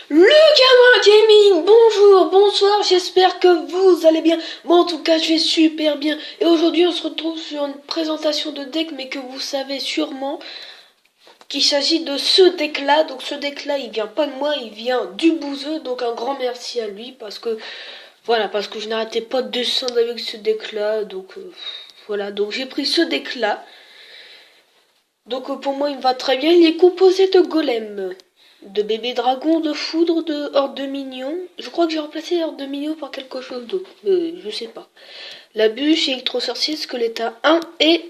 Le gamin gaming, bonjour, bonsoir, j'espère que vous allez bien. Moi en tout cas je vais super bien. Et aujourd'hui on se retrouve sur une présentation de deck, mais que vous savez sûrement qu'il s'agit de ce deck là. Donc ce deck là il vient pas de moi, il vient du Bouzeux. Donc un grand merci à lui parce que voilà, parce que je n'arrêtais pas de descendre avec ce deck là. Donc voilà, donc j'ai pris ce deck là. Donc pour moi il me va très bien, il est composé de golems, de bébés dragons, de foudre, de horde de mignons. Je crois que j'ai remplacé horde de mignons par quelque chose d'autre, je sais pas. La bûche, électro-sorcier, squelette 1 et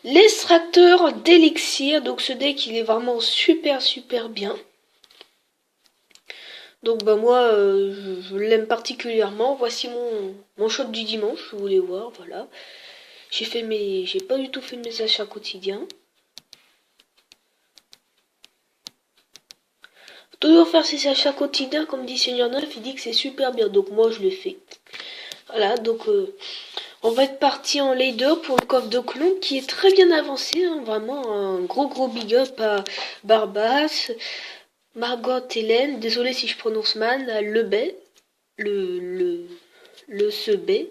l'extracteur d'élixir. Donc ce deck il est vraiment super bien. Donc bah moi je l'aime particulièrement. Voici mon shop du dimanche, vous voulez voir, voilà. J'ai pas du tout fait mes achats quotidiens. Toujours faire ses achats quotidiens, comme dit Seigneur Neuf, il dit que c'est super bien, donc moi je le fais. Voilà, donc on va être parti en leader pour le coffre de clone qui est très bien avancé, hein, vraiment un gros big up à Barbas, Margot, Hélène, désolé si je prononce mal, à Lebet, le Sebé,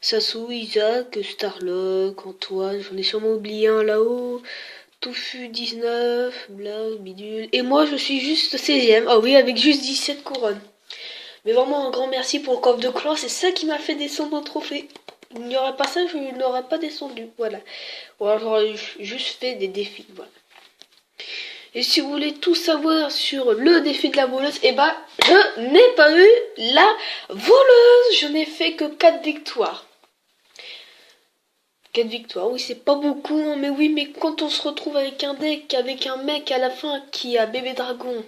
Sassou, Isaac, Starlock, Antoine, j'en ai sûrement oublié un là-haut. Touffu 19, bla, bidule. Et moi, je suis juste 16ème. Ah oui, avec juste 17 couronnes. Mais vraiment, un grand merci pour le coffre de clan. C'est ça qui m'a fait descendre au trophée. Il n'y aurait pas ça, je n'aurais pas descendu. Voilà. Ou alors, j'aurais juste fait des défis. Voilà. Et si vous voulez tout savoir sur le défi de la voleuse, eh ben, je n'ai pas eu la voleuse. Je n'ai fait que 4 victoires. 4 victoires, oui c'est pas beaucoup, hein, mais oui, mais quand on se retrouve avec un deck, avec un mec à la fin qui a bébé dragon,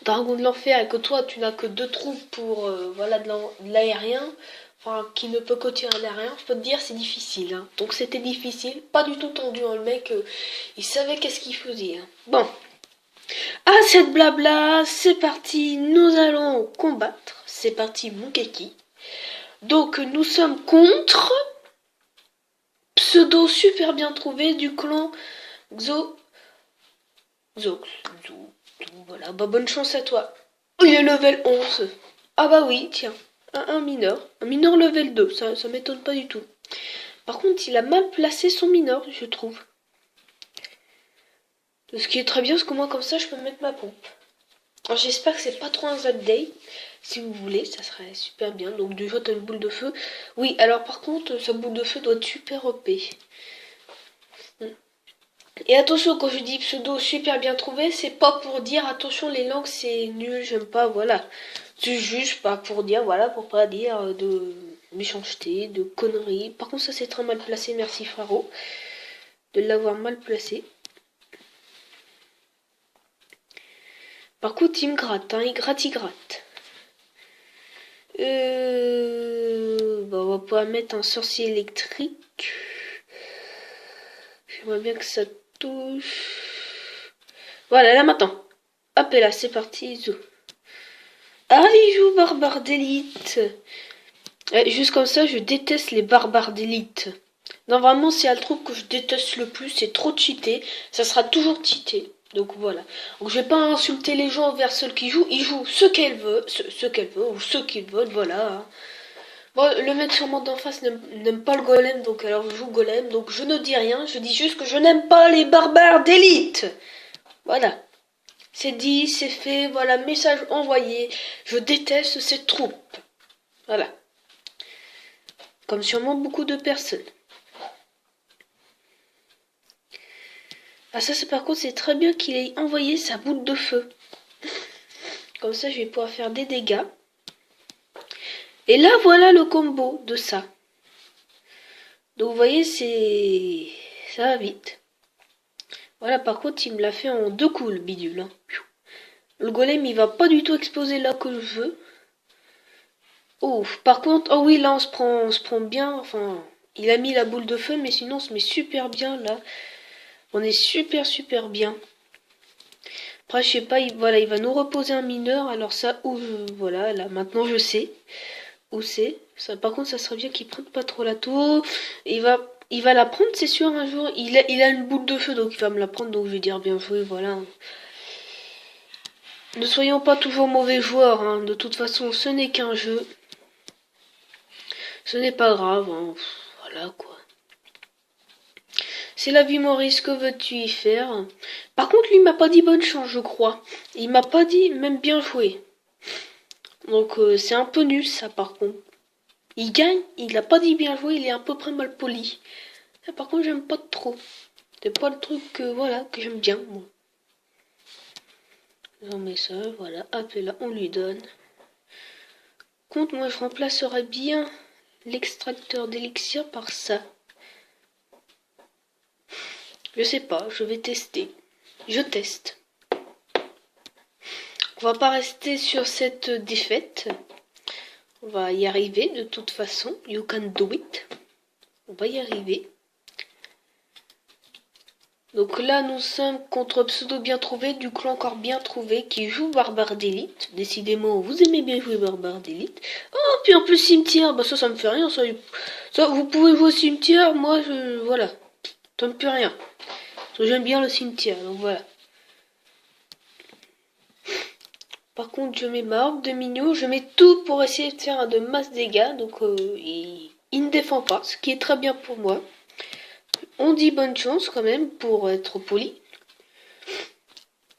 dragon de l'enfer, et que toi tu n'as que 2 troupes pour voilà de l'aérien, enfin qui ne peut que tirer l'aérien, je peux te dire c'est difficile. Hein. Donc c'était difficile, pas du tout tendu, hein, le mec, il savait qu'est-ce qu'il faisait. Hein. Bon, à cette blabla, c'est parti, nous allons combattre, c'est parti mon keki. Donc nous sommes contre... Pseudo super bien trouvé du clan Xo. Voilà, bah bonne chance à toi. Il est level 11. Ah bah oui, tiens. Un mineur. Un mineur level 2, ça m'étonne pas du tout. Par contre, il a mal placé son mineur, je trouve. Ce qui est très bien, parce que moi comme ça, je peux mettre ma pompe. Alors j'espère que c'est pas trop un Z-Day. Si vous voulez, ça serait super bien. Donc déjà, t'as une boule de feu. Oui, alors par contre, sa boule de feu doit être super OP. Et attention, quand je dis pseudo super bien trouvé, c'est pas pour dire attention les langues c'est nul, j'aime pas, voilà. C'est juste pas pour dire, voilà, pour pas dire de méchanceté, de conneries. Par contre ça c'est très mal placé, merci Faro de l'avoir mal placé. Par contre il me gratte, hein, il gratte. Bah, on va pouvoir mettre un sorcier électrique. J'aimerais bien que ça touche. Voilà, là maintenant. Hop et là, c'est parti, zou. Ah, il joue barbare d'élite. Juste comme ça, je déteste les barbares d'élite. Normalement, c'est un truc que je déteste le plus, c'est trop cheaté. Ça sera toujours cheaté. Donc voilà. Donc je vais pas insulter les gens envers ceux qui jouent. Ils jouent ce qu'elles veulent, ou ceux qu'ils veulent, voilà. Bon, le mec sûrement d'en face n'aime pas le golem, donc alors je joue golem. Donc je ne dis rien, je dis juste que je n'aime pas les barbares d'élite. Voilà. C'est dit, c'est fait, voilà, message envoyé. Je déteste ces troupes. Voilà. Comme sûrement beaucoup de personnes. Ah ça c'est par contre c'est très bien qu'il ait envoyé sa boule de feu. Comme ça je vais pouvoir faire des dégâts. Et là voilà le combo de ça. Donc vous voyez c'est... ça va vite. Voilà par contre il me l'a fait en 2 coups le bidule. Hein. Le golem il va pas du tout exploser là que je veux. Oh par contre, oh oui là on se prend bien, enfin... Il a mis la boule de feu mais sinon on se met super bien là. On est super bien. Après, je sais pas, voilà, il va nous reposer un mineur. Alors ça, voilà, là, maintenant je sais où c'est. Ça, par contre, ça serait bien qu'il prenne pas trop la tour. Il va la prendre, c'est sûr, un jour. Il a une boule de feu, donc il va me la prendre. Donc je vais dire bien joué, voilà. Ne soyons pas toujours mauvais joueurs, hein. De toute façon, ce n'est qu'un jeu. Ce n'est pas grave, hein. Voilà quoi. C'est la vie Maurice, que veux-tu y faire? Par contre, lui m'a pas dit bonne chance, je crois. Il m'a pas dit même bien joué. Donc c'est un peu nul ça par contre. Il gagne, il a pas dit bien joué, il est à peu près mal poli. Et par contre, j'aime pas trop. C'est pas le truc voilà, que j'aime bien, moi. On met ça, voilà, hop, et là, on lui donne. Contre, moi, je remplacerai bien l'extracteur d'élixir par ça. Je sais pas, je vais tester. Je teste. On va pas rester sur cette défaite. On va y arriver de toute façon. You can do it. On va y arriver. Donc là, nous sommes contre Pseudo bien trouvé, du clan encore bien trouvé, qui joue Barbare d'élite. Décidément, vous aimez bien jouer Barbare d'élite. Oh, puis en plus cimetière, bah ça me fait rien. Ça vous pouvez jouer au cimetière, moi, voilà. Ça me fait rien. J'aime bien le cimetière, donc voilà. Par contre, je mets ma orbe de mignon, je mets tout pour essayer de faire de masse dégâts, donc il ne défend pas, ce qui est très bien pour moi. On dit bonne chance quand même, pour être poli.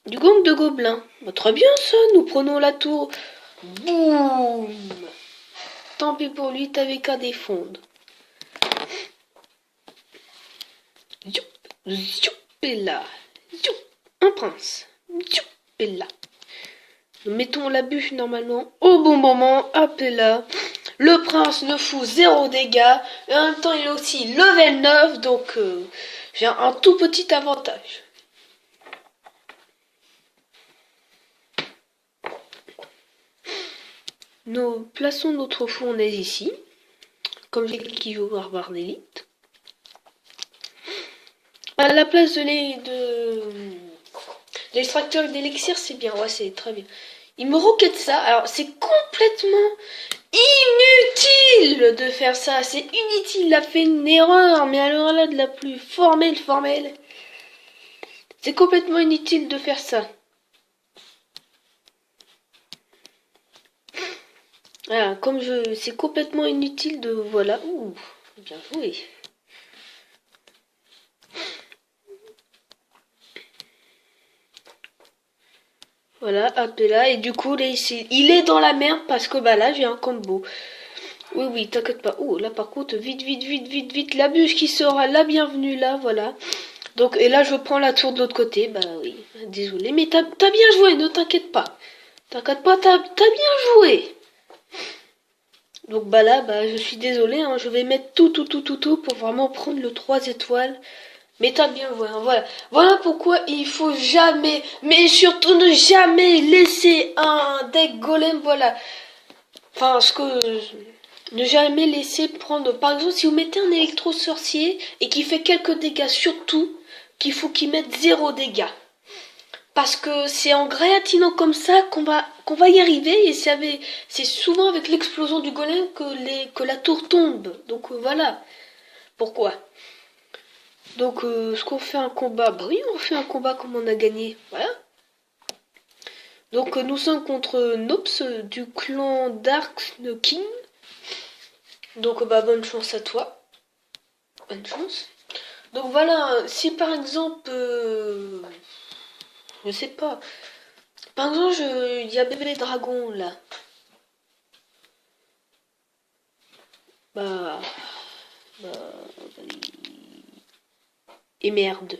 Du gang de gobelins. Bah, très bien ça, nous prenons la tour. Boum. Tant pis pour lui, t'avais qu'à défendre. Youp, youp, et là. Youp, un prince. Youp, et là. Nous mettons la bûche normalement au bon moment. Hop et là. Le prince ne fout 0 dégâts. Et en même temps, il est aussi level 9. Donc, j'ai un tout petit avantage. Nous plaçons notre fournaise ici. Comme j'ai dit qui joue Barbare d'élite. À la place de l'extracteur d'élixir, c'est bien. Ouais, c'est très bien. Il me roquette ça. Alors, c'est complètement inutile de faire ça. C'est inutile. Il a fait une erreur. Mais alors là, de la plus formelle. C'est complètement inutile de faire ça. Voilà, c'est complètement inutile de... Voilà. Ouh, bien joué. Voilà, hop et là. Et du coup, là, il est dans la merde parce que bah là, j'ai un combo. Oui, t'inquiète pas. Oh, là, par contre, vite. La bûche qui sera la bienvenue, là, voilà. Donc, et là, je prends la tour de l'autre côté. Bah oui, désolé. Mais t'as bien joué, ne t'inquiète pas. T'inquiète pas, t'as bien joué. Donc, bah là, bah, je suis désolé. Hein, je vais mettre tout pour vraiment prendre le 3 étoiles. Mais t'as bien joué, hein, voilà. Voilà pourquoi il faut jamais, mais surtout ne jamais laisser un deck golem, voilà. Enfin, ne jamais laisser prendre, par exemple, si vous mettez un électro-sorcier et qui fait quelques dégâts, surtout qu'il faut qu'il mette 0 dégâts. Parce que c'est en gratinant comme ça qu'on va y arriver, et c'est souvent avec l'explosion du golem que la tour tombe. Donc voilà pourquoi. Donc, est-ce qu'on fait un combat? Bah oui, on fait un combat comme on a gagné. Voilà. Donc, nous sommes contre Nops du clan Dark King. Donc, bah, bonne chance à toi. Bonne chance. Donc, voilà, si par exemple... je sais pas. Par exemple, il y a bébé dragon, là. Bah... Et merde.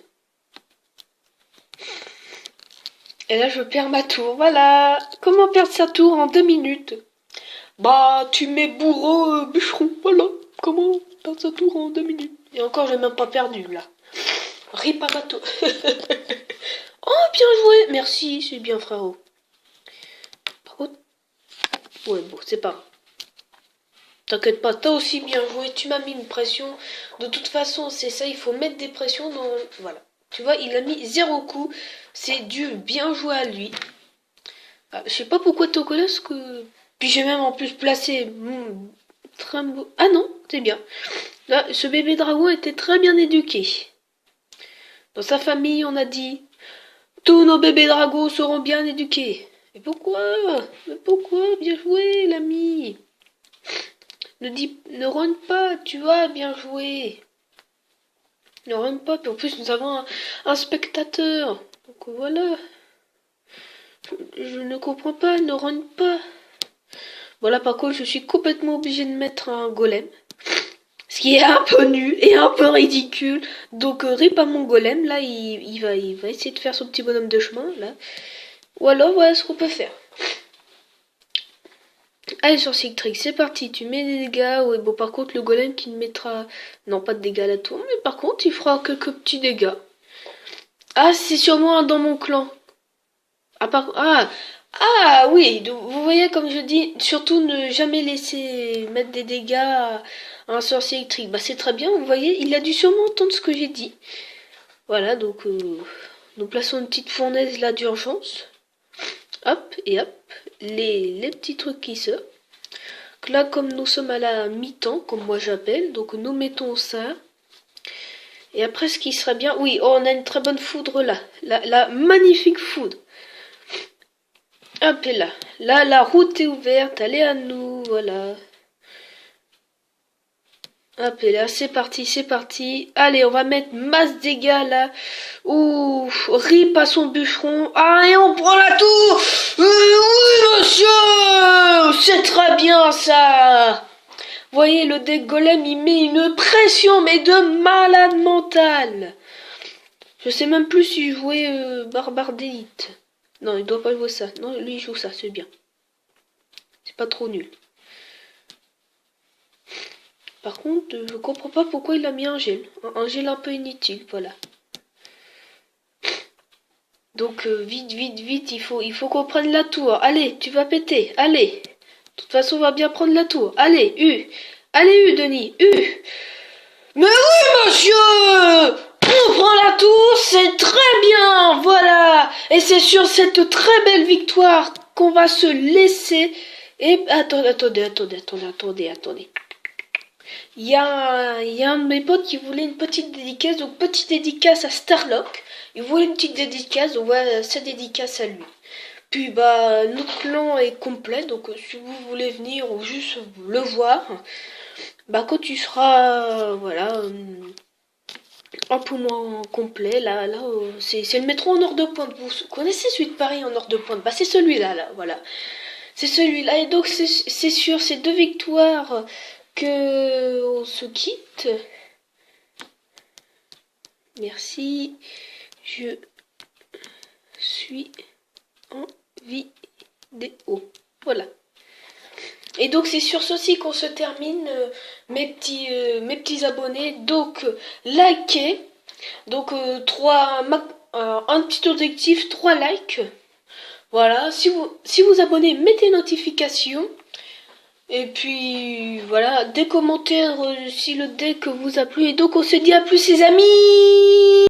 Et là, je perds ma tour. Voilà. Comment perdre sa tour en 2 minutes? Bah, tu mets bourreau bûcheron. Voilà. Comment perdre sa tour en 2 minutes? Et encore, j'ai même pas perdu, là. Rip à ma tour. Oh, bien joué. Merci, c'est bien, frérot. Par contre... Ouais, bon, c'est pas grave. T'inquiète pas, t'as aussi bien joué. Tu m'as mis une pression. De toute façon, c'est ça. Il faut mettre des pressions dans... Voilà. Tu vois, il a mis 0 coup. C'est dû bien jouer à lui. Ah, je sais pas pourquoi Tokolas que... Puis j'ai même en plus placé... Ah non, c'est bien. Là, ce bébé dragon était très bien éduqué. Dans sa famille, on a dit... Tous nos bébés dragons seront bien éduqués. Mais pourquoi? Mais pourquoi? Bien joué, l'ami. Ne run pas, tu vois, bien joué. Ne run pas, puis en plus nous avons un spectateur. Donc voilà. Je ne comprends pas, ne run pas. Voilà, par contre, je suis complètement obligé de mettre un golem. Ce qui est un peu nul et un peu ridicule. Donc rip à mon golem, là, il va essayer de faire son petit bonhomme de chemin, là. Ou alors, voilà ce qu'on peut faire. Allez, sur Citrix, c'est parti. Tu mets des dégâts. Ouais, bon, par contre, le golem qui ne mettra... Non, pas de dégâts à la tour, mais par contre, il fera quelques petits dégâts. Ah, c'est sûrement un dans mon clan. Ah oui, vous voyez, comme je dis, surtout ne jamais laisser mettre des dégâts à un sorcier électrique. Bah, c'est très bien, vous voyez, il a dû sûrement entendre ce que j'ai dit. Voilà, donc nous plaçons une petite fournaise là d'urgence. Hop, et hop, les petits trucs qui sortent. Là, comme nous sommes à la mi-temps, comme moi j'appelle, donc nous mettons ça. Et après, ce qui serait bien... Oui, oh, on a une très bonne foudre là. La magnifique foudre. Hop, et là. Là, la route est ouverte. Allez à nous, voilà. Hop, et là, c'est parti, c'est parti. Allez, on va mettre masse dégâts, là. Ouh, rip à son bûcheron. Ah, et on prend la tour. Oui, monsieur. C'est très bien, ça. Vous voyez, le deck golem, il met une pression, mais de malade mental. Je sais même plus si jouait barbare d'élite. Non, il doit pas jouer ça. Non, lui, il joue ça, c'est bien. C'est pas trop nul. Par contre, je comprends pas pourquoi il a mis un gel. Un gel un peu inutile, voilà. Donc, vite, vite, vite, il faut qu'on prenne la tour. Allez, tu vas péter, allez. De toute façon, on va bien prendre la tour. Allez, U. Allez, U, Denis, U. Mais oui, monsieur! On prend la tour, c'est très bien, voilà. Et c'est sur cette très belle victoire qu'on va se laisser. Et attendez. Il y a un de mes potes qui voulait une petite dédicace, donc petite dédicace à Starlock. Il voulait une petite dédicace, donc voilà sa dédicace à lui. Puis bah notre clan est complet, donc si vous voulez venir ou juste le voir, bah quand tu seras voilà un peu moins complet, là c'est le métro en heure de pointe. Vous connaissez celui de Paris en heure de pointe? Bah c'est celui-là, là, voilà. C'est celui-là, et donc c'est sur ces deux victoires que on se quitte. Merci. Je suis en vidéo. Voilà. Et donc c'est sur ceci qu'on se termine, mes petits abonnés. Donc likez. Donc un petit objectif, 3 likes. Voilà. Si vous abonnez, mettez notification. Et puis voilà, des commentaires si le deck vous a plu. Et donc on se dit à plus les amis.